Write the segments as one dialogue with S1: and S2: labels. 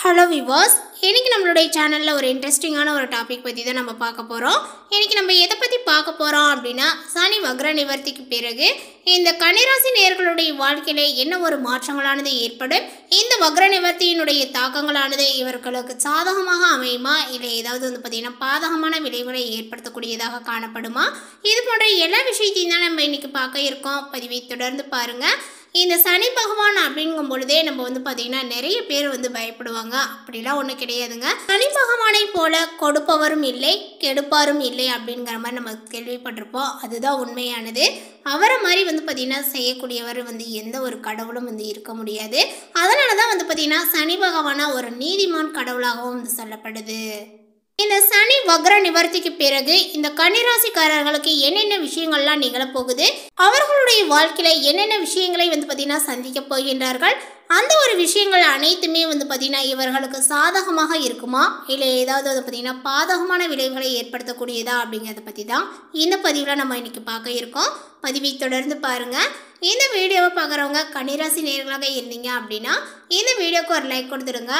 S1: Hello விவாஸ், இன்றைக்கி நம்மளுடைய சேனலில் ஒரு இன்ட்ரெஸ்டிங்கான ஒரு டாபிக் பற்றி தான் நம்ம பார்க்க போகிறோம். இன்றைக்கி நம்ம எதை பற்றி பார்க்க போகிறோம் அப்படின்னா, சனி வக்ர நிவர்த்திக்கு பிறகு இந்த கன்னிராசி நேயர்களுடைய வாழ்க்கையில என்ன ஒரு மாற்றங்களானது ஏற்படும், இந்த வக்ர நிவர்த்தியினுடைய தாக்கங்களானது இவர்களுக்கு சாதகமாக அமையுமா, இல்லை ஏதாவது பார்த்திங்கன்னா பாதகமான விளைவுகளை ஏற்படுத்தக்கூடியதாக காணப்படுமா, இது போன்ற எல்லா விஷயத்தையும் தான் நம்ம இன்றைக்கி பார்க்க இருக்கோம். பதிவை தொடர்ந்து பாருங்கள். இந்த சனி பகவான் அப்படிங்கும் பொழுதே நம்ம பார்த்திங்கன்னா நிறைய பேர் பயப்படுவாங்க. அப்படிலாம் ஒன்றும் கிடையாதுங்க. சனி பகவானை போல கொடுப்பவரும் இல்லை கெடுப்பாரும் இல்லை அப்படிங்கிற மாதிரி நம்ம கேள்விப்பட்டிருப்போம். அதுதான் உண்மையானது. அவரை மாதிரி பார்த்திங்கன்னா செய்யக்கூடியவர் எந்த ஒரு கடவுளும் இருக்க முடியாது. அதனால தான் பார்த்திங்கன்னா சனி பகவானா ஒரு நீதிமான் கடவுளாகவும் சொல்லப்படுது. இந்த சனி வக்ர நிவர்த்திக்கு பிறகு இந்த கன்னிராசிக்காரர்களுக்கு என்னென்ன விஷயங்கள்லாம் நிகழப்போகுது, அவர்களுடைய வாழ்க்கையில என்னென்ன விஷயங்களை பார்த்தீங்கன்னா சந்திக்க போகின்றார்கள், அந்த ஒரு விஷயங்கள் அனைத்துமே பார்த்தீங்கன்னா இவர்களுக்கு சாதகமாக இருக்குமா, இல்லை ஏதாவது பார்த்தீங்கன்னா பாதகமான விளைவுகளை ஏற்படுத்தக்கூடியதா அப்படிங்கிறத பற்றி தான் இந்த பதிவில் நம்ம இன்னைக்கு பார்க்க இருக்கோம். பதிவை தொடர்ந்து பாருங்கள். இந்த வீடியோவை பார்க்குறவங்க கன்னிராசி நேயர்களாக இருந்தீங்க அப்படின்னா இந்த வீடியோக்கு ஒரு லைக் கொடுத்துடுங்க.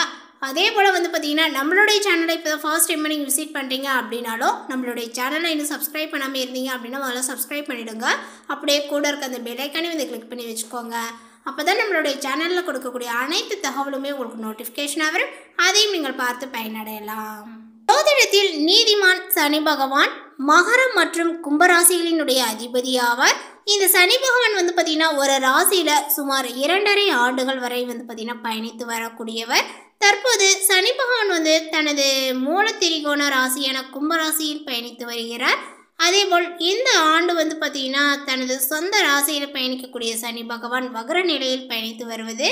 S1: அதே போல் பார்த்தீங்கன்னா நம்மளுடைய சேனலை இப்போ தான் ஃபர்ஸ்ட் டைம் நீங்கள் விசிட் பண்ணுறீங்க அப்படின்னாலும் நம்மளுடைய சேனலை இன்னும் சப்ஸ்கிரைப் பண்ணாமல் இருந்தீங்க அப்படின்னா முதல்ல சப்ஸ்கிரைப் பண்ணிவிடுங்க. அப்படியே கூட இருக்க அந்த பெல் ஐக்கானே கிளிக் பண்ணி வச்சுக்கோங்க. அப்போ தான் நம்மளுடைய சேனலில் கொடுக்கக்கூடிய அனைத்து தகவலுமே உங்களுக்கு நோட்டிஃபிகேஷனாக வரும். அதையும் நீங்கள் பார்த்து பயனடையலாம். ஜோதிடத்தில் நீதிமான் சனி பகவான் மகரம் மற்றும் கும்பராசிகளினுடைய அதிபதி ஆவார். இந்த சனி பகவான் பார்த்தீங்கன்னா ஒரு ராசியில் சுமார் 2.5 ஆண்டுகள் வரை பார்த்தீங்கன்னா பயணித்து வரக்கூடியவர். தற்போது சனி பகவான் தனது மூல திரிகோண ராசியான கும்பராசியில் பயணித்து வருகிறார். அதேபோல் இந்த ஆண்டு பார்த்தீங்கன்னா தனது சொந்த ராசியில் பயணிக்கக்கூடிய சனி பகவான் வக்ர நிலையில் பயணித்து வருவது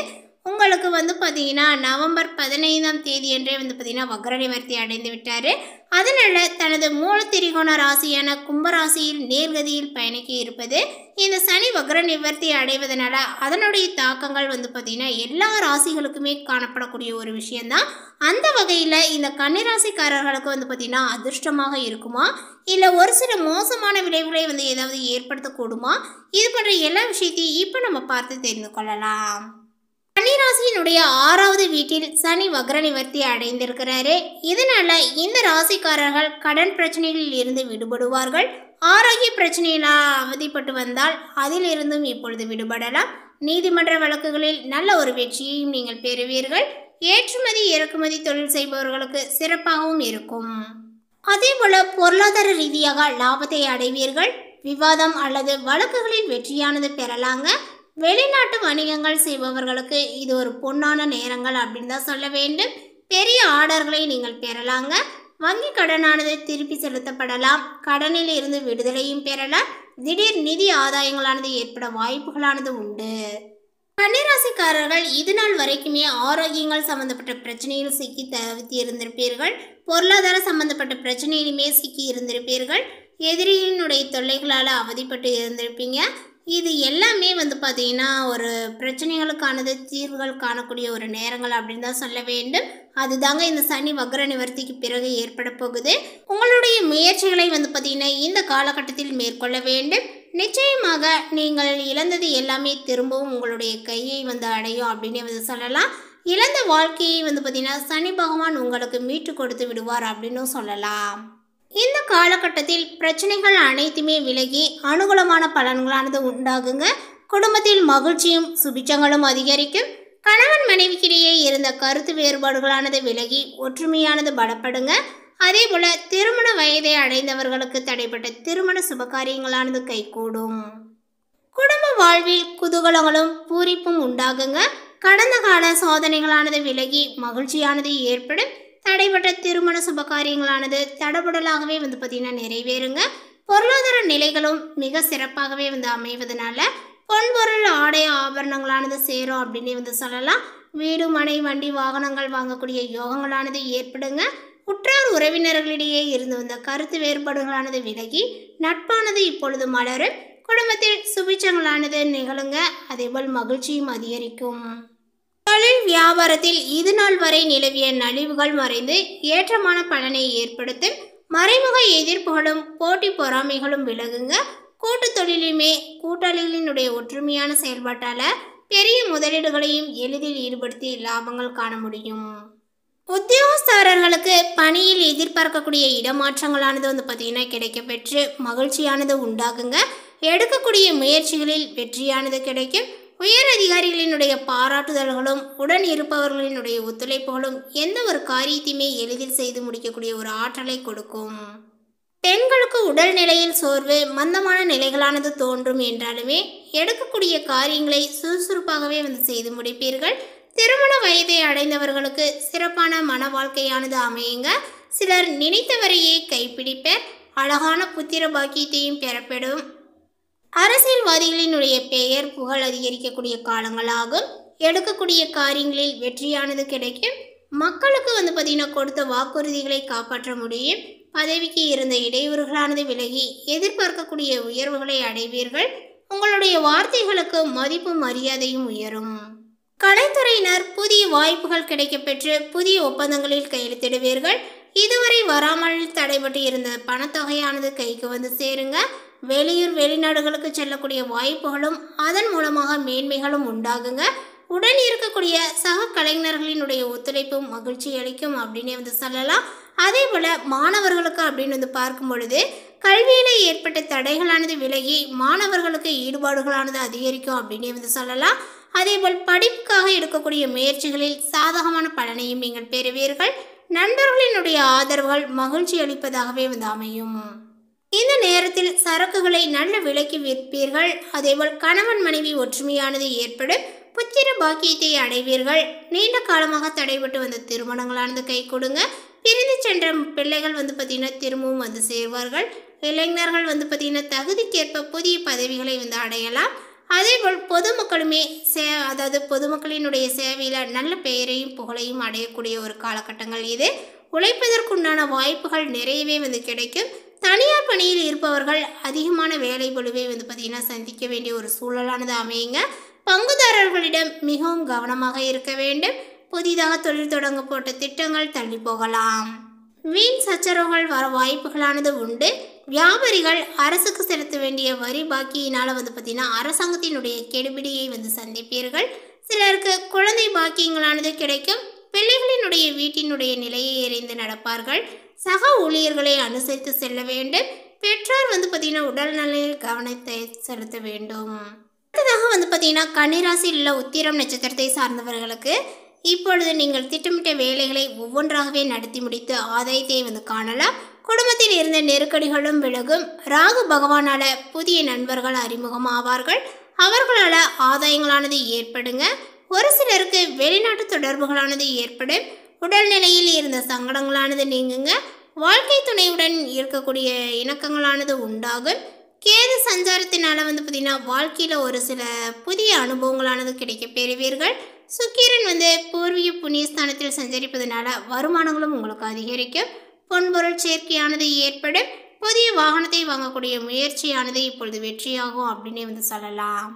S1: உங்களுக்கு பார்த்தீங்கன்னா நவம்பர் 15ஆம் தேதி அன்றே பார்த்தீங்கன்னா வக்ர நிவர்த்தி அடைந்து விட்டார். அதனால் தனது மூல திரிகோண ராசியான கும்பராசியில் நேர்கதியில் பயணிக்க இருப்பது இந்த சனி வக்ர நிவர்த்தி அடைவதனால அதனுடைய தாக்கங்கள் பார்த்தீங்கன்னா எல்லா ராசிகளுக்குமே காணப்படக்கூடிய ஒரு விஷயந்தான். அந்த வகையில் இந்த கன்னிராசிக்காரர்களுக்கு பார்த்தீங்கன்னா அதிர்ஷ்டமாக இருக்குமா, இல்லை ஒரு சில மோசமான விளைவுகளை ஏதாவது ஏற்படுத்தக்கூடுமா, இது போன்ற எல்லா விஷயத்தையும் இப்போ நம்ம பார்த்து தெரிந்து கொள்ளலாம். கன்னிராசியினுடைய 6வது வீட்டில் சனி வக்ர நிவர்த்தி அடைந்திருக்கிறாரு. இதனால இந்த ராசிக்காரர்கள் கடன் பிரச்சனைகளில் இருந்து விடுபடுவார்கள். ஆரோக்கிய பிரச்சனைகளால் அவதிப்பட்டு வந்தால் அதிலிருந்தும் இப்பொழுது விடுபடலாம். நீதிமன்ற வழக்குகளில் நல்ல ஒரு வெற்றியையும் நீங்கள் பெறுவீர்கள். ஏற்றுமதி இறக்குமதி தொழில் செய்பவர்களுக்கு சிறப்பாகவும் இருக்கும். அதேபோல பொருளாதார ரீதியாக லாபத்தை அடைவீர்கள். விவாதம் அல்லது வழக்குகளில் வெற்றியானது பெறலாங்க. வெளிநாட்டு வணிகங்கள் செய்பவர்களுக்கு இது ஒரு பொன்னான நேரங்கள் அப்படின்னு தான் சொல்ல வேண்டும். பெரிய ஆர்டர்களை நீங்கள் பெறலாங்க. வங்கி கடனானது திருப்பி செலுத்தப்படலாம். கடனில் இருந்து விடுதலையும் பெறலாம். திடீர் நிதி ஆதாயங்களானது ஏற்பட வாய்ப்புகளானது உண்டு. கன்னிராசிக்காரர்கள் இது நாள் வரைக்குமே ஆரோக்கியங்கள் சம்பந்தப்பட்ட பிரச்சனையில் சிக்கி தவித்து இருந்திருப்பீர்கள். பொருளாதார சம்பந்தப்பட்ட பிரச்சனையிலுமே சிக்கி இருந்திருப்பீர்கள். எதிரியினுடைய தொல்லைகளால் அவதிப்பட்டு இருந்திருப்பீங்க. இது எல்லாமே பார்த்தீங்கன்னா ஒரு பிரச்சனைகளுக்கானது தீர்வுகள் காணக்கூடிய ஒரு நேரங்கள் அப்படின்னு தான் சொல்ல வேண்டும். அதுதாங்க இந்த சனி வக்ர நிவர்த்திக்கு பிறகு ஏற்பட போகுது. உங்களுடைய முயற்சிகளை பார்த்தீங்கன்னா இந்த காலகட்டத்தில் மேற்கொள்ள வேண்டும். நிச்சயமாக நீங்கள் இழந்தது எல்லாமே திரும்பவும் உங்களுடைய கையை அடையும் அப்படின்னு சொல்லலாம். இழந்த வாழ்க்கையை பார்த்தீங்கன்னா சனி பகவான் உங்களுக்கு மீட்டு கொடுத்து விடுவார் அப்படின்னு சொல்லலாம். இந்த காலகட்டத்தில் பிரச்சனைகள் அனைத்துமே விலகி அனுகூலமான பலன்களானது உண்டாகுங்க. குடும்பத்தில் மகிழ்ச்சியும் சுபிச்சங்களும் அதிகரிக்கும். கணவன் மனைவிக்கிடையே இருந்த கருத்து வேறுபாடுகளானது விலகி ஒற்றுமையானது பலப்படுங்க. அதே போல திருமண வயதை அடைந்தவர்களுக்கு தடைப்பட்ட திருமண சுபகாரியங்களானது கைகூடும். குடும்ப வாழ்வில் குதூகலங்களும் பூரிப்பும் உண்டாகுங்க. கடந்த கால சோதனைகளானது விலகி மகிழ்ச்சியானது ஏற்படும். தடைப்பட்ட திருமண சுபகாரியங்களானது தடபுடலாகவே பார்த்தீங்கன்னா நிறைவேறுங்க. பொருளாதார நிலைகளும் மிக சிறப்பாகவே அமைவதனால பொன்பொருள் ஆடை ஆபரணங்களானது சேரும் அப்படின்னு சொல்லலாம். வீடு மனை வண்டி வாகனங்கள் வாங்கக்கூடிய யோகங்களானது ஏற்படுங்க. உற்றார் உறவினர்களிடையே இருந்து வந்த கருத்து வேறுபாடுகளானது விலகி நட்பானது இப்பொழுது மலரும். குடும்பத்தில் சுபிச்சங்களானது நிகழுங்க. அதேபோல் மகிழ்ச்சியும் அதிகரிக்கும். தொழில் வியாபாரத்தில் இது நாள் வரை நிலவிய நலிவுகள் மறைந்து ஏற்றமான பலனை ஏற்படுத்தும். மறைமுக எதிர்ப்புகளும் போட்டி பொறாமைகளும் விலகுங்க. கூட்டு தொழிலுமே கூட்டாளிகளினுடைய ஒற்றுமையான செயல்பாட்டால் பெரிய முதலீடுகளையும் எளிதில் ஈடுபடுத்தி லாபங்கள் காண முடியும். உத்தியோகஸ்தர்களுக்கு பணியில் எதிர்பார்க்கக்கூடிய இடமாற்றங்களானது பார்த்திங்கன்னா கிடைக்கப்பெற்று மகிழ்ச்சியானது உண்டாகுங்க. எடுக்கக்கூடிய முயற்சிகளில் வெற்றியானது கிடைக்கும். உயர் அதிகாரிகளினுடைய பாராட்டுதல்களும் உடன் இருப்பவர்களினுடைய ஒத்துழைப்புகளும் எந்த ஒரு காரியத்தையுமே எளிதில் செய்து முடிக்கக்கூடிய ஒரு ஆற்றலை கொடுக்கும். பெண்களுக்கு உடல் நிலையில் சோர்வு மந்தமான நிலைகளானது தோன்றும் என்றாலுமே எடுக்கக்கூடிய காரியங்களை சுறுசுறுப்பாகவே செய்து முடிப்பீர்கள். திருமண வயதை அடைந்தவர்களுக்கு சிறப்பான மன வாழ்க்கையானது அமையுங்க. சிலர் நினைத்தவரையே கைப்பிடிப்பர். அழகான புத்திர பாக்கியத்தையும் பெறப்படும். அரசியல்வாதிகளினுடைய பெயர் புகழ் அதிகரிக்கக்கூடிய காலங்களாகும். எடுக்கக்கூடிய காரியங்களில் வெற்றியானது கிடைக்கும். மக்களுக்கு பார்த்திங்கன்னா கொடுத்த வாக்குறுதிகளை காப்பாற்ற முடியும். பதவிக்கு இருந்த இடையூறுகளானது விலகி எதிர்பார்க்கக்கூடிய உயர்வுகளை அடைவீர்கள். உங்களுடைய வார்த்தைகளுக்கு மதிப்பும் மரியாதையும் உயரும். கலைத்துறையினர் புதிய வாய்ப்புகள் கிடைக்கப்பெற்று புதிய ஒப்பந்தங்களில் கையெழுத்திடுவீர்கள். இதுவரை வராமல் தடைபட்டு இருந்த பணத்தொகையானது கைக்கு சேருங்க. வெளியூர் வெளிநாடுகளுக்கு செல்லக்கூடிய வாய்ப்புகளும் அதன் மூலமாக மேன்மைகளும் உண்டாகுங்க. உடன் இருக்கக்கூடிய சக கலைஞர்களினுடைய ஒத்துழைப்பும் மகிழ்ச்சி அளிக்கும் அப்படின்னு சொல்லலாம். அதே போல் மாணவர்களுக்கு அப்படின்னு பார்க்கும் பொழுது கல்வியில் ஏற்பட்ட தடைகளானது விலகி மாணவர்களுக்கு ஈடுபாடுகளானது அதிகரிக்கும் அப்படின்னு சொல்லலாம். அதேபோல் படிப்புக்காக எடுக்கக்கூடிய முயற்சிகளில் சாதகமான பலனையும் நீங்கள் பெறுவீர்கள். நண்பர்களினுடைய ஆதரவுகள் மகிழ்ச்சி அளிப்பதாகவே அமையும். இந்த நேரத்தில் சரக்குகளை நல்ல விலைக்கு விற்பீர்கள். அதேபோல் கணவன் மனைவி ஒற்றுமையானது ஏற்படும். புத்திர பாக்கியத்தை அடைவீர்கள். நீண்ட காலமாக தடைபட்டு வந்த திருமணங்களானது கை கொடுங்க. பிரிந்து சென்ற பிள்ளைகள் பார்த்திங்கன்னா திரும்பவும் சேர்வார்கள். இளைஞர்கள் பார்த்திங்கன்னா தகுதிக்கேற்ப புதிய பதவிகளை அடையலாம். அதேபோல் பொதுமக்களுமே பொதுமக்களினுடைய சேவையில் நல்ல பெயரையும் புகழையும் அடையக்கூடிய ஒரு காலகட்டங்கள் இது. உழைப்பதற்குண்டான வாய்ப்புகள் நிறையவே கிடைக்கும். தனியார் பணியில் இருப்பவர்கள் அதிகமான வேலை பளுவை பார்த்திங்கன்னா சந்திக்க வேண்டிய ஒரு சூழலானது அமையுங்க. பங்குதாரர்களிடம் மிகவும் கவனமாக இருக்க வேண்டும். புதிதாக தொழில் தொடங்க போட்ட திட்டங்கள் தள்ளி போகலாம். வீண் சச்சரவுகள் வர வாய்ப்புகளானது உண்டு. வியாபாரிகள் அரசுக்கு செலுத்த வேண்டிய வரி பாக்கியினால் பார்த்திங்கன்னா அரசாங்கத்தினுடைய கெடுபிடியை சந்திப்பீர்கள். சிலருக்கு குழந்தை பாக்கியங்களானது கிடைக்கும். பிள்ளைகளினுடைய வீட்டினுடைய நிலையை எறிந்து நடப்பார்கள். சக ஊழியர்களை அனுசரித்து செல்ல வேண்டும். பெற்றோர் பார்த்திங்கன்னா உடல் நலையில் கவனத்தை செலுத்த வேண்டும். அடுத்ததாக பார்த்திங்கன்னா கன்னிராசியில் உள்ள உத்திரம் நட்சத்திரத்தை சார்ந்தவர்களுக்கு இப்பொழுது நீங்கள் திட்டமிட்ட வேலைகளை ஒவ்வொன்றாகவே நடத்தி முடித்து ஆதாயத்தை காணலாம். குடும்பத்தில் இருந்த நெருக்கடிகளும் விலகும். ராகு பகவானால புதிய நண்பர்கள் அறிமுகம் ஆவார்கள். அவர்களால் ஆதாயங்களானது ஏற்படுங்க. ஒரு சிலருக்கு வெளிநாட்டு தொடர்புகளானது ஏற்படும். உடல்நிலையில் இருந்த சங்கடங்களானது நீங்குங்க. வாழ்க்கை துணையுடன் இருக்கக்கூடிய இணக்கங்களானது உண்டாகும். கேது சஞ்சாரத்தினால பார்த்திங்கன்னா வாழ்க்கையில் ஒரு சில புதிய அனுபவங்களானது கிடைக்க பெறுவீர்கள். சுக்கிரன் பூர்வீக புண்ணியஸ்தானத்தில் சஞ்சரிப்பதனால வருமானங்களும் உங்களுக்கு அதிகரிக்கும். பொன்பொருள் சேர்க்கையானது ஏற்படும். புதிய வாகனத்தை வாங்கக்கூடிய முயற்சியானது இப்பொழுது வெற்றியாகும் அப்படின்னு சொல்லலாம்.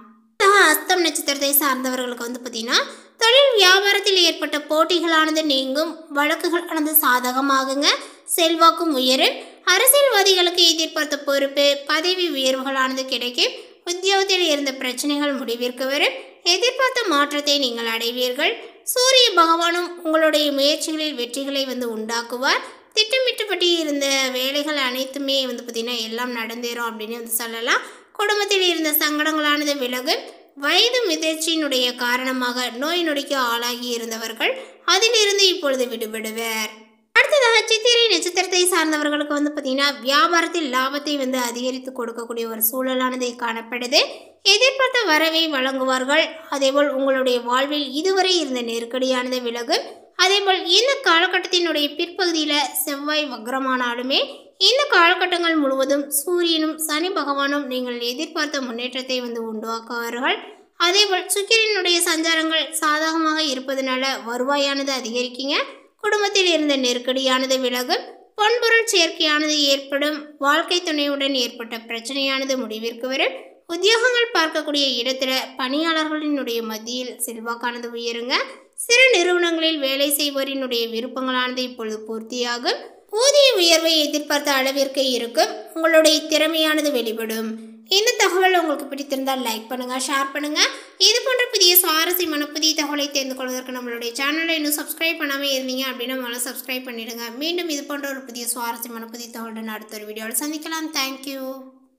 S1: அஸ்தம் நட்சத்திரத்தை சார்ந்தவர்களுக்கு பார்த்திங்கன்னா தொழில் வியாபாரத்தில் ஏற்பட்ட போட்டிகளானது நீங்கும். வழக்குகளானது சாதகமாகுங்க. செல்வாக்கும் உயரும். அரசியல்வாதிகளுக்கு எதிர்பார்த்த பொறுப்பு பதவி உயர்வுகளானது கிடைக்கும். உத்தியோகத்தில் இருந்த பிரச்சனைகள் முடிவிற்கு வரும். எதிர்பார்த்த மாற்றத்தை நீங்கள் அடைவீர்கள். சூரிய பகவானும் உங்களுடைய முயற்சிகளில் வெற்றிகளை உண்டாக்குவார். திட்டமிட்டபடி இருந்த வேலைகள் அனைத்துமே பார்த்திங்கன்னா எல்லாம் நடந்தேறும் அப்படின்னு சொல்லலாம். குடும்பத்தில் இருந்த சங்கடங்களானது விலகும். வயது முதிர்ச்சியினுடைய காரணமாக நோய் நொடிக்கு ஆளாகி இருந்தவர்கள் அதிலிருந்து இப்பொழுது விடுபடுவர். அடுத்ததாக சித்திரை நட்சத்திரத்தை சார்ந்தவர்களுக்கு பார்த்திங்கன்னா வியாபாரத்தில் லாபத்தை அதிகரித்து கொடுக்கக்கூடிய ஒரு சூழலானது காணப்படுது. எதிர்பார்த்த வரவை வழங்குவார்கள். அதேபோல் உங்களுடைய வாழ்வில் இதுவரை இருந்த நெருக்கடியானது விலகும். அதேபோல் இந்த காலகட்டத்தினுடைய பிற்பகுதியில் செவ்வாய் வக்ரமானாலுமே இந்த காலகட்டங்கள் முழுவதும் சூரியனும் சனி பகவானும் நீங்கள் எதிர்பார்த்த முன்னேற்றத்தை உண்டாக்குவார்கள். அதேபோல் சுக்கிரனுடைய சஞ்சாரங்கள் சாதகமாக இருப்பதனால வருவாயானது அதிகரிக்குங்க. குடும்பத்தில் இருந்த நெருக்கடியானது விலகும். பொன்பொருள் சேர்க்கையானது ஏற்படும். வாழ்க்கை துணையுடன் ஏற்பட்ட பிரச்சனையானது முடிவிற்கு வரும். உத்தியோகங்கள் பார்க்கக்கூடிய இடத்துல பணியாளர்களினுடைய மத்தியில் செல்வாக்கானது உயருங்க. சிறு நிறுவனங்களில் வேலை செய்வோரினுடைய விருப்பங்களானது இப்பொழுது பூர்த்தியாகும். ஊதிய உயர்வை எதிர்பார்த்த அளவிற்கு இருக்கும். உங்களுடைய திறமையானது வெளிப்படும். இந்த தகவல் உங்களுக்கு பிடித்திருந்தால் லைக் பண்ணுங்கள், ஷேர் பண்ணுங்கள். இது போன்ற புதிய சுவாரஸ்யமான புதிய தகவலை தெரிந்து கொள்வதற்கு நம்மளுடைய சேனலை இன்னும் சப்ஸ்கிரைப் பண்ணாமல் இருந்தீங்க அப்படின்னா முதல்ல சப்ஸ்கிரைப் பண்ணிடுங்க. மீண்டும் இது போன்ற ஒரு புதிய சுவாரஸ்யமான புதிய தகவலுடன் அடுத்த ஒரு வீடியோவில் சந்திக்கலாம். தேங்க்யூ.